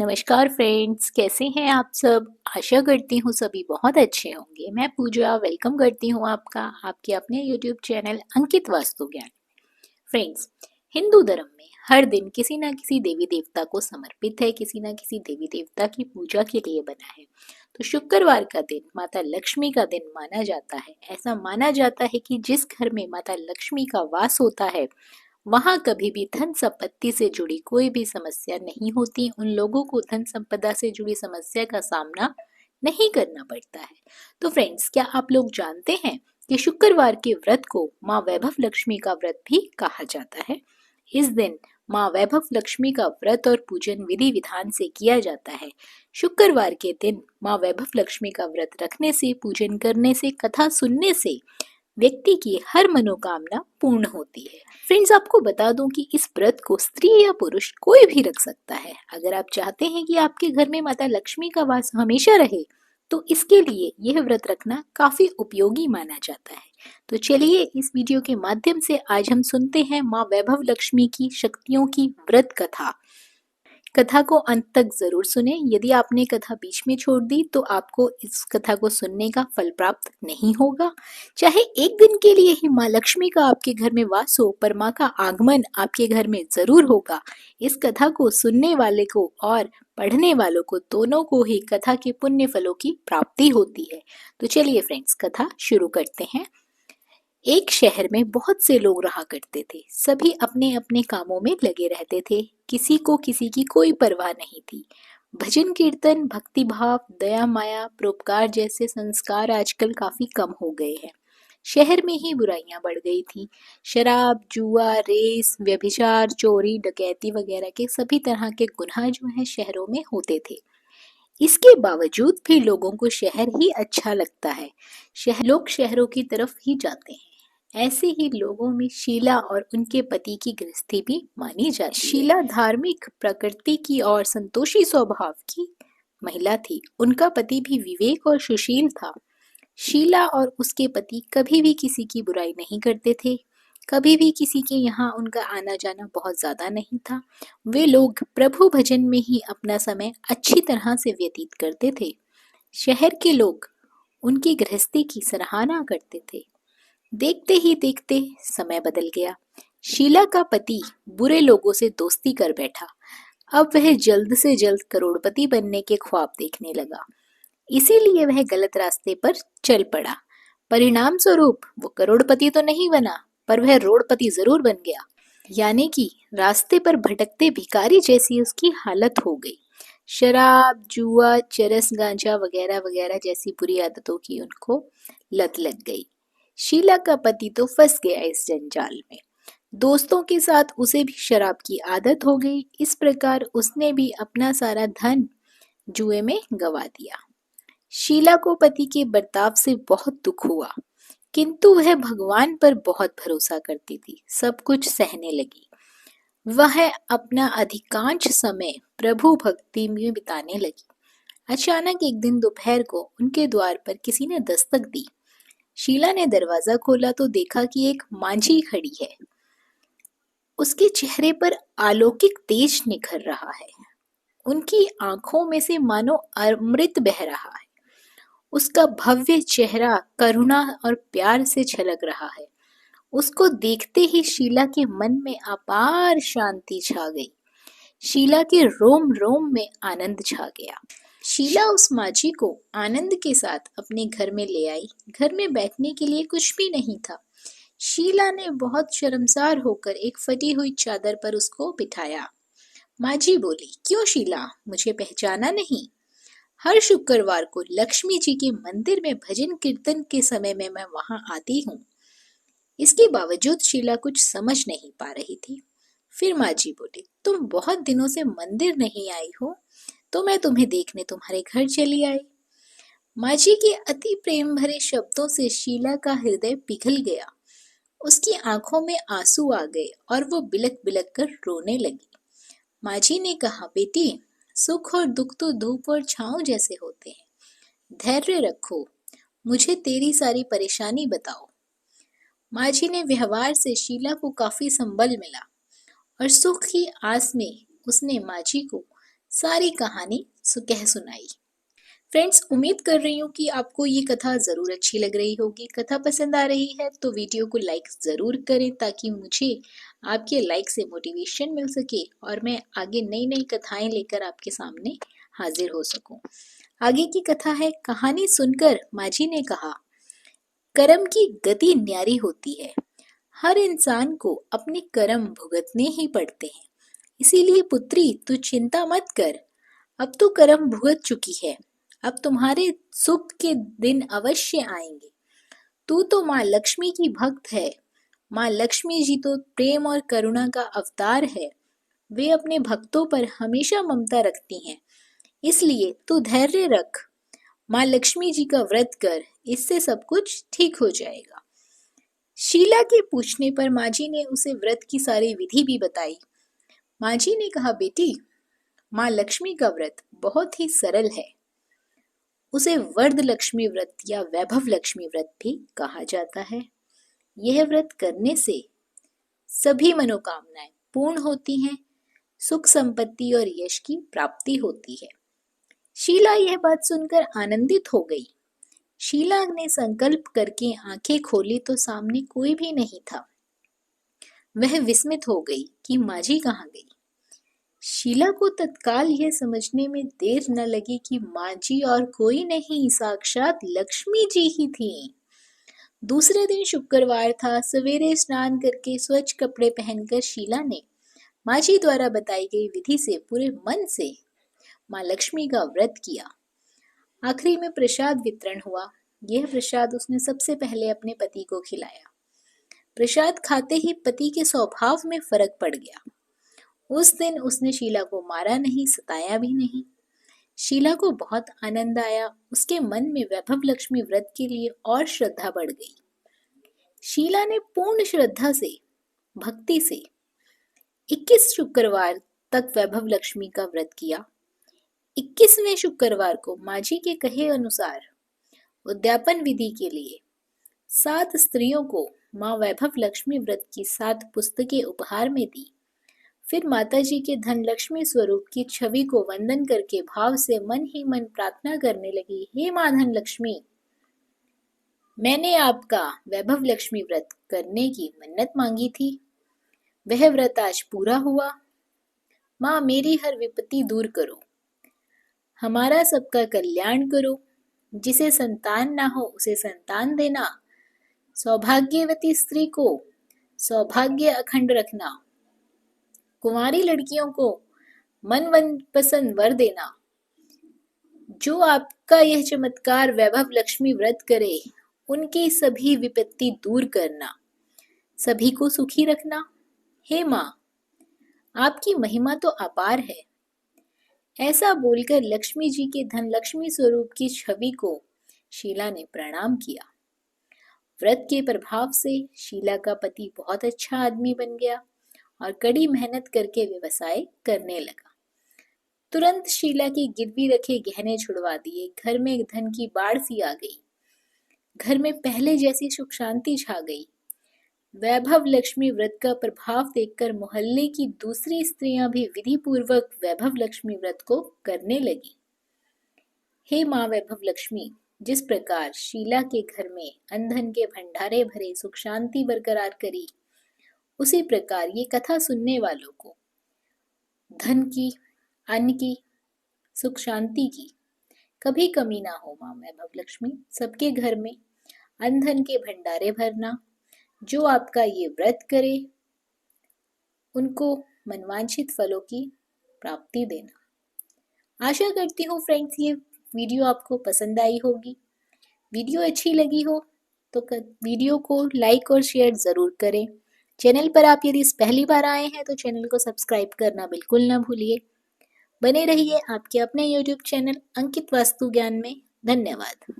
नमस्कार फ्रेंड्स, कैसे हैं आप सब। आशा करती हूँ सभी बहुत अच्छे होंगे। मैं पूजा वेलकम करती हूँ आपका आपके अपने यूट्यूब चैनल अंकित वास्तु ज्ञान। फ्रेंड्स, हिंदू धर्म में हर दिन किसी ना किसी देवी देवता को समर्पित है, किसी ना किसी देवी देवता की पूजा के लिए बना है। तो शुक्रवार का दिन माता लक्ष्मी का दिन माना जाता है। ऐसा माना जाता है कि जिस घर में माता लक्ष्मी का वास होता है वहां कभी भी धन संपत्ति से जुड़ी कोई भी समस्या नहीं होती। उन लोगों को धन संपदा से जुड़ी समस्या का सामना नहीं करना पड़ता है। तो फ्रेंड्स, क्या आप लोग जानते हैं कि शुक्रवार के व्रत को माँ वैभव लक्ष्मी का व्रत भी कहा जाता है। इस दिन माँ वैभव लक्ष्मी का व्रत और पूजन विधि विधान से किया जाता है। शुक्रवार के दिन माँ वैभव लक्ष्मी का व्रत रखने से, पूजन करने से, कथा सुनने से व्यक्ति की हर मनोकामना पूर्ण होती है। फ्रेंड्स, आपको बता दूं कि इस व्रत को स्त्री या पुरुष कोई भी रख सकता है। अगर आप चाहते हैं कि आपके घर में माता लक्ष्मी का वास हमेशा रहे तो इसके लिए यह व्रत रखना काफी उपयोगी माना जाता है। तो चलिए इस वीडियो के माध्यम से आज हम सुनते हैं माँ वैभव लक्ष्मी की शक्तियों की व्रत कथा। कथा को अंत तक जरूर सुने। यदि आपने कथा बीच में छोड़ दी तो आपको इस कथा को सुनने का फल प्राप्त नहीं होगा। चाहे एक दिन के लिए ही माँ लक्ष्मी का आपके घर में वास हो, पर माँ का आगमन आपके घर में जरूर होगा। इस कथा को सुनने वाले को और पढ़ने वालों को, दोनों को ही कथा के पुण्य फलों की प्राप्ति होती है। तो चलिए फ्रेंड्स, कथा शुरू करते हैं। एक शहर में बहुत से लोग रहा करते थे। सभी अपने अपने कामों में लगे रहते थे। किसी को किसी की कोई परवाह नहीं थी। भजन कीर्तन, भक्ति भाव, दया माया, परोपकार जैसे संस्कार आजकल काफी कम हो गए हैं। शहर में ही बुराइयां बढ़ गई थी। शराब, जुआ, रेस, व्यभिचार, चोरी, डकैती वगैरह के सभी तरह के गुनाह जो है शहरों में होते थे। इसके बावजूद भी लोगों को शहर ही अच्छा लगता है। लोग शहरों की तरफ ही जाते हैं। ऐसे ही लोगों में शीला और उनके पति की गृहस्थी भी मानी जाती है। शीला धार्मिक प्रकृति की और संतोषी स्वभाव की महिला थी। उनका पति भी विवेक और सुशील था। शीला और उसके पति कभी भी किसी की बुराई नहीं करते थे। कभी भी किसी के यहाँ उनका आना जाना बहुत ज्यादा नहीं था। वे लोग प्रभु भजन में ही अपना समय अच्छी तरह से व्यतीत करते थे। शहर के लोग उनकी गृहस्थी की सराहना करते थे। देखते ही देखते समय बदल गया। शीला का पति बुरे लोगों से दोस्ती कर बैठा। अब वह जल्द से जल्द करोड़पति बनने के ख्वाब देखने लगा। इसीलिए वह गलत रास्ते पर चल पड़ा। परिणाम स्वरूप वो करोड़पति तो नहीं बना, पर वह रोड़पति जरूर बन गया। यानी कि रास्ते पर भटकते भिखारी जैसी उसकी हालत हो गई। शराब, जुआ, चरस, गांजा वगैरह वगैरह जैसी बुरी आदतों की उनको लत लग गई। शीला का पति तो फंस गया इस जंजाल में। दोस्तों के साथ उसे भी शराब की आदत हो गई। इस प्रकार उसने भी अपना सारा धन जुए में गवा दिया। शीला को पति के बर्ताव से बहुत दुख हुआ, किंतु वह भगवान पर बहुत भरोसा करती थी। सब कुछ सहने लगी। वह अपना अधिकांश समय प्रभु भक्ति में बिताने लगी। अचानक एक दिन दोपहर को उनके द्वार पर किसी ने दस्तक दी। शीला ने दरवाजा खोला तो देखा कि एक मांझी खड़ी है। उसके चेहरे पर अलौकिक तेज निखर रहा है। उनकी आंखों में से मानो अमृत बह रहा है। उसका भव्य चेहरा करुणा और प्यार से छलक रहा है। उसको देखते ही शीला के मन में अपार शांति छा गई। शीला के रोम रोम में आनंद छा गया। शीला उस माझी को आनंद के साथ अपने घर में ले आई। घर में बैठने के लिए कुछ भी नहीं था। शीला ने बहुत शर्मसार होकर एक फटी हुई चादर पर उसको बिठाया। माझी बोली, क्यों शीला, मुझे पहचाना नहीं? हर शुक्रवार को लक्ष्मी जी के मंदिर में भजन कीर्तन के समय में मैं वहां आती हूँ। इसके बावजूद शीला कुछ समझ नहीं पा रही थी। फिर माँ जी बोली, तुम बहुत दिनों से मंदिर नहीं आई हो, तो मैं तुम्हें देखने तुम्हारे घर चली आई। माँ जी के अति प्रेम भरे शब्दों से शीला का हृदय पिघल गया। उसकी आंखों में आंसू आ गए और वो बिलक बिलक कर रोने लगी। माँ जी ने कहा, बेटी, सुख और दुख तो धूप और छांव जैसे होते हैं। धैर्य रखो, मुझे तेरी सारी परेशानी बताओ। माँ जी ने व्यवहार से शीला को काफी संबल मिला और सुख की आस में उसने माँ जी को सारी कहानी कह सुनाई। फ्रेंड्स, उम्मीद कर रही हूँ कि आपको ये कथा ज़रूर अच्छी लग रही होगी। कथा पसंद आ रही है तो वीडियो को लाइक ज़रूर करें ताकि मुझे आपके लाइक से मोटिवेशन मिल सके और मैं आगे नई नई कथाएं लेकर आपके सामने हाजिर हो सकूं। आगे की कथा है, कहानी सुनकर माजी ने कहा, कर्म की गति न्यारी होती है। हर इंसान को अपने कर्म भुगतने ही पड़ते हैं। इसीलिए पुत्री, तू चिंता मत कर। अब तो कर्म भुगत चुकी है। अब तुम्हारे सुख के दिन अवश्य आएंगे। तू तो माँ लक्ष्मी की भक्त है। माँ लक्ष्मी जी तो प्रेम और करुणा का अवतार है। वे अपने भक्तों पर हमेशा ममता रखती हैं। इसलिए तू धैर्य रख। माँ लक्ष्मी जी का व्रत कर, इससे सब कुछ ठीक हो जाएगा। शीला के पूछने पर माजी ने उसे व्रत की सारी विधि भी बताई। माजी ने कहा, बेटी, माँ लक्ष्मी का व्रत बहुत ही सरल है। उसे वर्ध लक्ष्मी व्रत या वैभव लक्ष्मी व्रत भी कहा जाता है। यह व्रत करने से सभी मनोकामनाएं पूर्ण होती हैं, सुख संपत्ति और यश की प्राप्ति होती है। शीला यह बात सुनकर आनंदित हो गई। शीला ने संकल्प करके आंखें खोली तो सामने कोई भी नहीं था। वह विस्मित हो गई कि माजी कहाँ गई। शीला को तत्काल यह समझने में देर न लगी कि माजी और कोई नहीं, साक्षात लक्ष्मी जी ही थी। दूसरे दिन शुक्रवार था। सवेरे स्नान करके स्वच्छ कपड़े पहनकर शीला ने माजी द्वारा बताई गई विधि से पूरे मन से माँ लक्ष्मी का व्रत किया। आखिरी में प्रसाद वितरण हुआ। यह प्रसाद उसने सबसे पहले अपने पति को खिलाया। प्रसाद खाते ही पति के स्वभाव में फर्क पड़ गया। उस दिन उसने शीला को मारा नहीं, सताया भी नहीं। शीला को बहुत आनंद आया। उसके मन में वैभव लक्ष्मी व्रत के लिए और श्रद्धा बढ़ गई। शीला ने पूर्ण श्रद्धा से, भक्ति से 21 शुक्रवार तक वैभव लक्ष्मी का व्रत किया। 21वें शुक्रवार को माजी के कहे अनुसार उद्यापन विधि के लिए 7 स्त्रियों को माँ वैभव लक्ष्मी व्रत की 7 पुस्तकें उपहार में दी। फिर माताजी के धन लक्ष्मी स्वरूप की छवि को वंदन करके भाव से मन ही मन प्रार्थना करने लगी, हे माँ धन लक्ष्मी, मैंने आपका वैभव लक्ष्मी व्रत करने की मन्नत मांगी थी। वह व्रत आज पूरा हुआ। माँ, मेरी हर विपत्ति दूर करो। हमारा सबका कल्याण करो। जिसे संतान ना हो उसे संतान देना। सौभाग्यवती स्त्री को सौभाग्य अखंड रखना। कुंवारी लड़कियों को मन पसंद वर देना। जो आपका यह चमत्कार वैभव लक्ष्मी व्रत करे, उनकी सभी विपत्ति दूर करना। सभी को सुखी रखना। हे माँ, आपकी महिमा तो अपार है। ऐसा बोलकर लक्ष्मी जी के धन लक्ष्मी स्वरूप की छवि को शीला ने प्रणाम किया। व्रत के प्रभाव से शीला का पति बहुत अच्छा आदमी बन गया और कड़ी मेहनत करके व्यवसाय करने लगा। तुरंत शीला की गिरवी रखे गहने छुड़वा दिए। घर में धन की बाढ़ सी आ गई। घर में पहले जैसी सुख शांति छा गई। वैभव लक्ष्मी व्रत का प्रभाव देखकर मोहल्ले की दूसरी स्त्रियां भी विधि पूर्वक वैभव लक्ष्मी व्रत को करने लगी। हे माँ वैभव लक्ष्मी, जिस प्रकार शीला के घर में अन्न के भंडारे भरे सुख शांति बरकरार करी, उसी प्रकार ये कथा सुनने वालों को धन की, अन्न की, सुख शांति की कभी कमी ना हो। माँ वैभव लक्ष्मी सबके घर में अन्न धन के भंडारे भरना। जो आपका ये व्रत करे, उनको मनवांछित फलों की प्राप्ति देना। आशा करती हूँ फ्रेंड्स ये वीडियो आपको पसंद आई होगी। वीडियो अच्छी लगी हो तो वीडियो को लाइक और शेयर ज़रूर करें। चैनल पर आप यदि पहली बार आए हैं तो चैनल को सब्सक्राइब करना बिल्कुल ना भूलिए। बने रहिए आपके अपने YouTube चैनल अंकित वास्तु ज्ञान में। धन्यवाद।